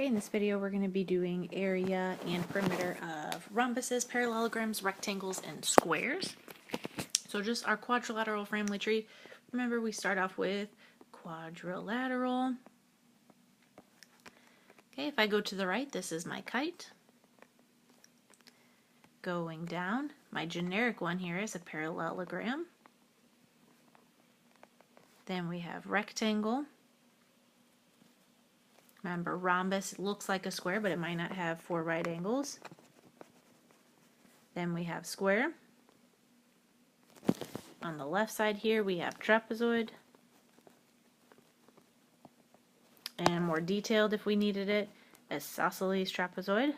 Okay, in this video we're going to be doing area and perimeter of rhombuses, parallelograms, rectangles, and squares. So just our quadrilateral family tree. Remember, we start off with quadrilateral. Okay, if I go to the right, this is my kite. Going down, my generic one here is a parallelogram. Then we have rectangle. Remember, rhombus looks like a square, but it might not have 4 right angles. Then we have square. On the left side here, we have trapezoid. And more detailed, if we needed it, isosceles trapezoid.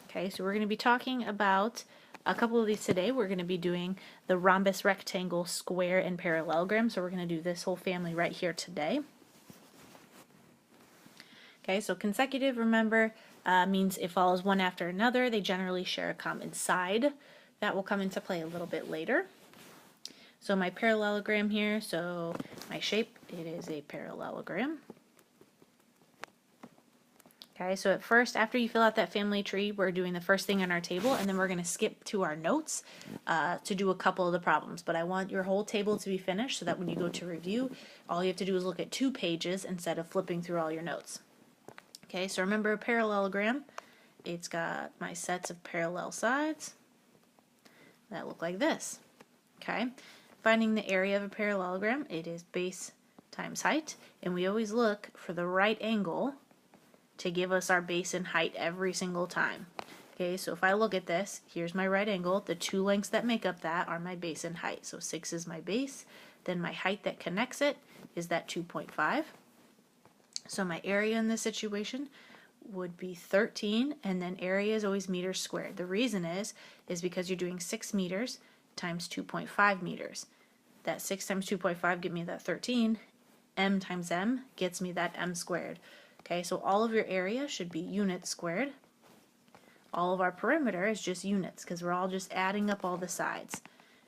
Okay, so we're going to be talking about a couple of these today. We're going to be doing the rhombus, rectangle, square, and parallelogram. So we're going to do this whole family right here today. Okay, so consecutive, remember, means it follows one after another. They generally share a common side. That will come into play a little bit later. So my parallelogram here, so my shape, it is a parallelogram. Okay, so at first, after you fill out that family tree, we're doing the first thing on our table, and then we're going to skip to our notes to do a couple of the problems. But I want your whole table to be finished so that when you go to review, all you have to do is look at 2 pages instead of flipping through all your notes. Okay, so remember a parallelogram. It's got my sets of parallel sides that look like this. Okay, finding the area of a parallelogram, it is base times height, and we always look for the right angle to give us our base and height every single time. Okay, so if I look at this, here's my right angle. The 2 lengths that make up that are my base and height. So 6 is my base. Then my height that connects it is that 2.5. So my area in this situation would be 13, and then area is always meters squared. The reason is because you're doing 6 meters times 2.5 meters. That 6 times 2.5 give me that 13. M times M gets me that M squared. Okay, so all of your area should be units squared. All of our perimeter is just units because we're all just adding up all the sides.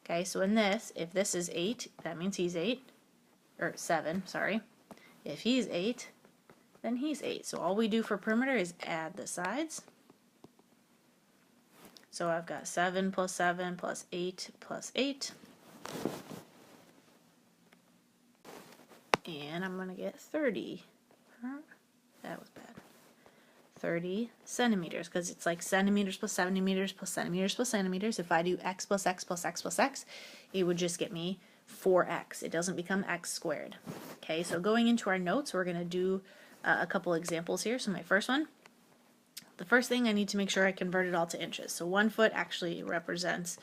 Okay, so in this, if this is 8, that means he's 8, or 7, sorry. If he's 8, then he's 8. So all we do for perimeter is add the sides. So I've got 7 plus 7 plus 8 plus 8. And I'm going to get 30. That was bad. 30 centimeters, because it's like centimeters plus centimeters plus centimeters plus centimeters. If I do x plus x plus x plus x, it would just get me 4x. It doesn't become x squared. Okay, so going into our notes, we're going to do a couple examples here. So my first one, the first thing I need to make sure I convert it all to inches. So 1 foot actually represents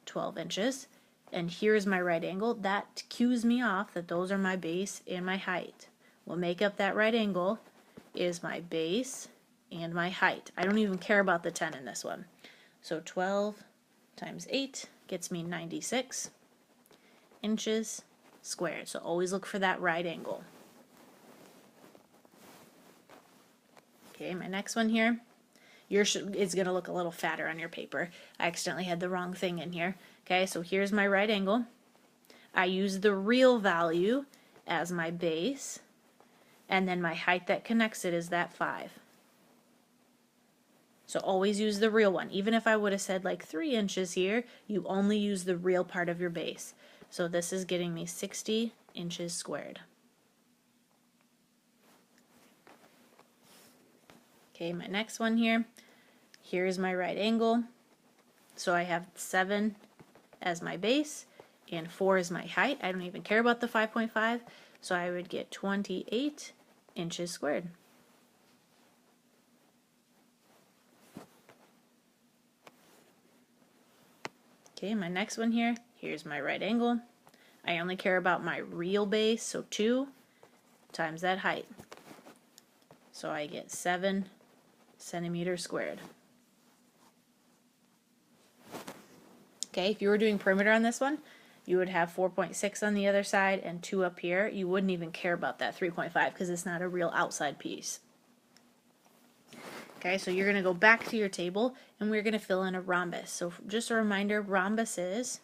12 inches. And here's my right angle. That cues me off that those are my base and my height. What make up that right angle is my base and my height. I don't even care about the 10 in this one. So 12 times 8 gets me 96 inches squared. So always look for that right angle. Okay, my next one here, yours is going to look a little fatter on your paper. I accidentally had the wrong thing in here. Okay, so here's my right angle. I use the real value as my base, and then my height that connects it is that 5. So always use the real one. Even if I would have said like 3 inches here, you only use the real part of your base. So this is getting me 60 inches squared. Okay, my next one here. Here's my right angle. So I have 7 as my base and 4 is my height. I don't even care about the 5.5. So I would get 28 inches squared. Okay, my next one here, here's my right angle. I only care about my real base, so 2 times that height. So I get 7 centimeters squared. Okay, if you were doing perimeter on this one, you would have 4.6 on the other side and 2 up here. You wouldn't even care about that 3.5 because it's not a real outside piece. Okay, so you're going to go back to your table and we're going to fill in a rhombus. So just a reminder, rhombuses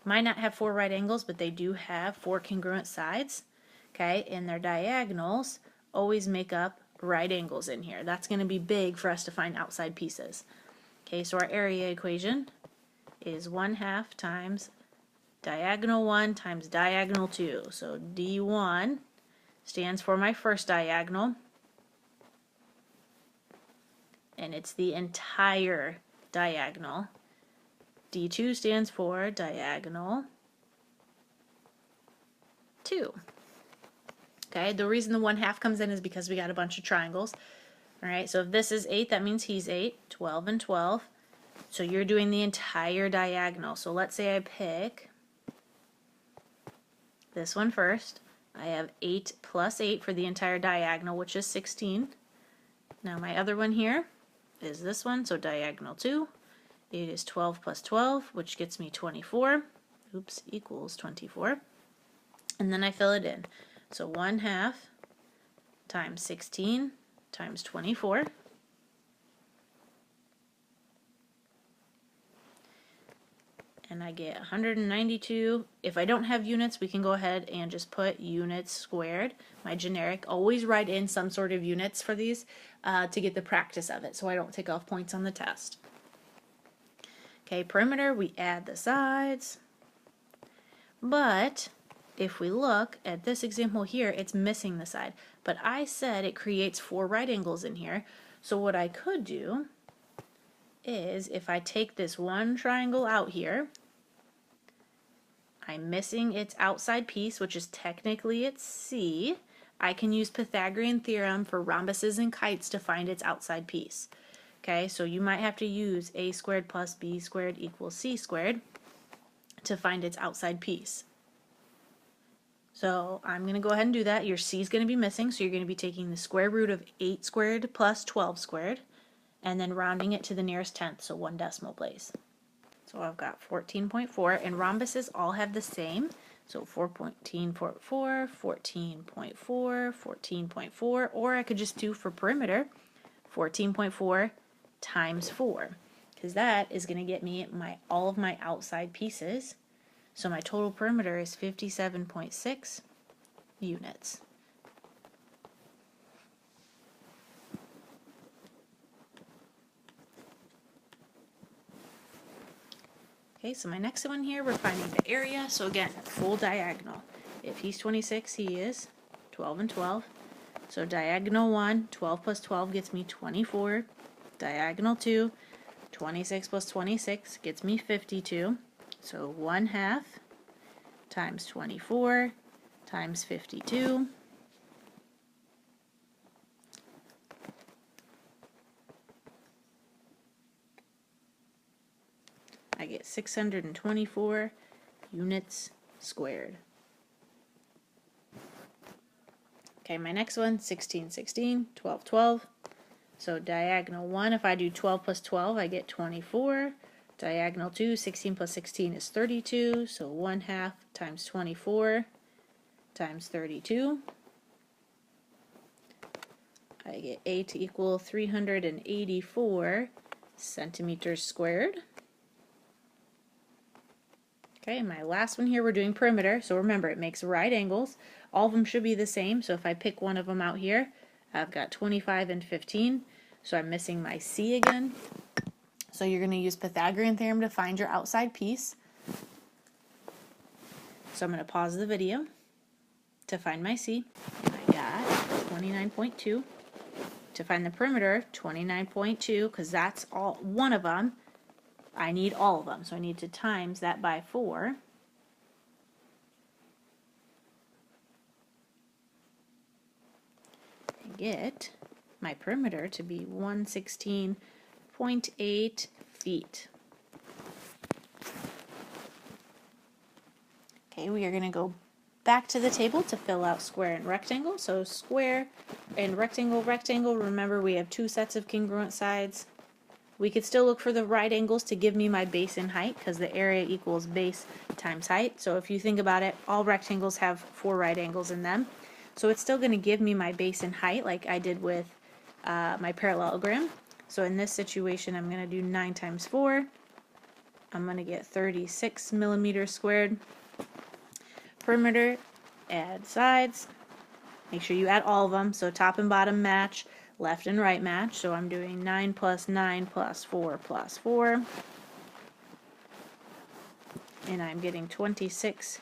might not have 4 right angles, but they do have 4 congruent sides. Okay, and their diagonals always make up right angles in here. That's going to be big for us to find outside pieces. Okay, so our area equation is 1/2 times diagonal 1 times diagonal 2. So D1 stands for my first diagonal, and it's the entire diagonal. D2 stands for diagonal 2. Okay, the reason the 1/2 comes in is because we got a bunch of triangles. All right, so if this is 8, that means he's 8, 12 and 12. So you're doing the entire diagonal. So let's say I pick this one first. I have 8 plus 8 for the entire diagonal, which is 16. Now my other one here is this one, so diagonal 2. It is 12 plus 12, which gets me 24. Oops, equals 24. And then I fill it in. So 1/2 times 16 times 24. And I get 192. If I don't have units, we can go ahead and just put units squared. My generic, always write in some sort of units for these to get the practice of it so I don't take off points on the test. Okay, perimeter, we add the sides. But if we look at this example here, it's missing the side. But I said it creates 4 right angles in here. So what I could do is if I take this one triangle out here, I'm missing its outside piece, which is technically its C. I can use Pythagorean theorem for rhombuses and kites to find its outside piece. Okay, so you might have to use a squared plus b squared equals c squared to find its outside piece. So I'm going to go ahead and do that. Your c is going to be missing, so you're going to be taking the square root of 8 squared plus 12 squared, and then rounding it to the nearest tenth, so 1 decimal place. So I've got 14.4, and rhombuses all have the same. So 14.4, 14.4, 14.4, or I could just do for perimeter 14.4 times 4, because that is going to get me all of my outside pieces. So my total perimeter is 57.6 units. Okay, so my next one here, we're finding the area. So again, full diagonal. If he's 26, he is 12 and 12. So diagonal 1, 12 plus 12 gets me 24. Diagonal 2, 26 plus 26 gets me 52. So 1/2 times 24 times 52. I get 624 units squared. Okay, my next one, 16, 16, 12, 12. So diagonal 1, if I do 12 plus 12, I get 24. Diagonal 2, 16 plus 16 is 32. So 1/2 times 24 times 32. I get 8 equal 384 centimeters squared. Okay, and my last one here, we're doing perimeter. So remember, it makes right angles. All of them should be the same. So if I pick one of them out here, I've got 25 and 15. So I'm missing my C again. So you're going to use Pythagorean theorem to find your outside piece. So I'm going to pause the video to find my C. And I got 29.2. To find the perimeter, 29.2, because that's all one of them. I need all of them, so I need to times that by 4. And get my perimeter to be 116.8 feet. Okay, we are going to go back to the table to fill out square and rectangle. So square and rectangle, rectangle. Remember, we have 2 sets of congruent sides. We could still look for the right angles to give me my base and height, because the area equals base times height. So if you think about it, all rectangles have 4 right angles in them. So it's still going to give me my base and height like I did with my parallelogram. So in this situation, I'm going to do 9 times 4. I'm going to get 36 millimeters squared. Perimeter, add sides. Make sure you add all of them, so top and bottom match, left and right match. So I'm doing 9 plus 9 plus 4 plus 4. And I'm getting 26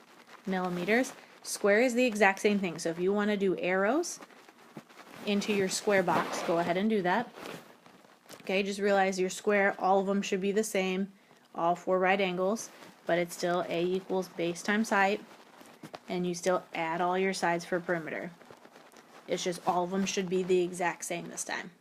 millimeters. Square is the exact same thing, so if you want to do arrows into your square box, go ahead and do that. Okay, just realize your square, all of them should be the same, all 4 right angles, but it's still A equals base times height, and you still add all your sides for perimeter. It's just all of them should be the exact same this time.